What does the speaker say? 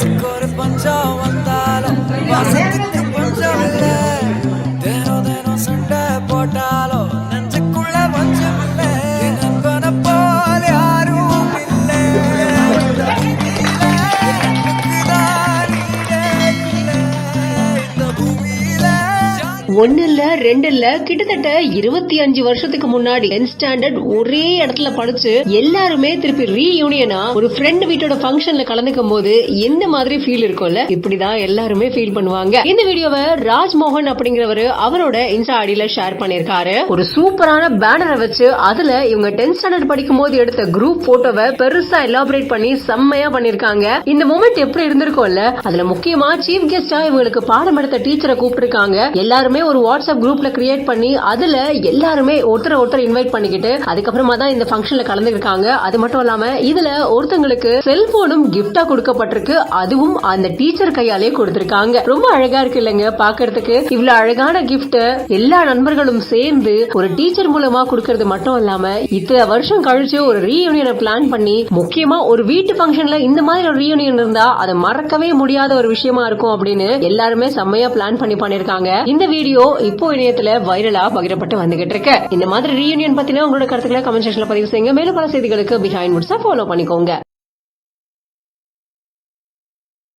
காசுக்கு ஒரு பஞ்சம் வந்தாலும் வாசத்துக்கு பஞ்சம் இல்ல. தினம் தினம் சண்டை போட்டாலும் நெஞ்சுக்குள்ள பஞ்சம் இல்ல. என் நண்பனை போல் யாரும் இல்லை. இந்த பூமியில ஒன்னு இல்ல ரெண்டு இல்ல கிட்டத்தட்ட 25 வருஷத்துக்கு முன்னாடி 10th ஸ்டாண்டர்ட் ஒரே இடத்துல படிச்சு எல்லாருமே திருப்பி ரீயூனியனா ஒரு ஃப்ரெண்ட் வீட்டோட ஃபங்க்ஷன்ல கலந்துக்கும் போது எந்த மாதிரி ஃபீல் இருக்கும்ல, இப்படிதான் எல்லாருமே ஃபீல் பண்ணுவாங்க. இந்த வீடியோவை ராஜ்மோகன் அப்படிங்கிறவரு அவரோட இன்ஸ்டா ஐடியில ஷேர் பண்ணிருக்காரு. ஒரு சூப்பரான பேனரை வச்சு அதுல இவங்க 10th ஸ்டாண்டர்ட் படிக்கும் போது எடுத்த குரூப் போட்டோவை பெருசா எலாபரேட் பண்ணி செம்மையா பண்ணிருக்காங்க. இந்த மூமெண்ட் எப்படி இருந்திருக்கும்ல. அதுல முக்கியமா சீஃப் கெஸ்டா இவங்களுக்கு பாடம் எடுத்த டீச்சரை கூப்பிட்டுருக்காங்க. எல்லாருமே ஒரு வாட்ஸ்அப் குரூப்ல கிரியேட் பண்ணி அதுல எல்லாருமே ஒருத்தர் இன்வைட் பண்ணிக்கிட்டு அதுக்கப்புறமா தான் இந்த ஃபங்க்ஷன்ல கலந்துருக்காங்க. அது மட்டும் இல்லாம இதுல ஒருத்தங்களுக்கு செல்போனும் கிஃப்டா கொடுக்கப்பட்டிருக்கு. அதுவும் அந்த டீச்சர் கையாலே கொடுத்திருக்காங்க. ரொம்ப அழகா இருக்கு இல்லங்க பாக்குறதுக்கு. இவ்வளவு அழகான கிஃப்ட் எல்லா நண்பர்களும் சேர்ந்து ஒரு டீச்சர் மூலமா கொடுக்கறது மட்டும் இல்லாம இத்தனை வருஷம் கழிச்சு ஒரு ரீயூனியனை பிளான் பண்ணி, முக்கியமா ஒரு வீட்டு ஃபங்க்ஷன்ல இந்த மாதிரி ஒரு ரீயூனியன் இருந்தா அதை மறக்கவே முடியாத ஒரு விஷயமா இருக்கும் அப்படின்னு எல்லாருமே செம்மையா பிளான் பண்ணிருக்காங்க. இந்த வீடியோ இப்போ இணையத்துல வைரலா பகிரப்பட்டு வந்துகிட்டு இருக்கு. இந்த மாதிரி ரீயூனியன் பத்தின உங்களோட கருத்துக்களை கமெண்ட் செக்ஷன்ல பதிவு செய்யுங்க. மேலும் பல செய்திகளுக்கு பிஹைண்ட் வுட்ஸை ஃபாலோ பண்ணிக்கோங்க.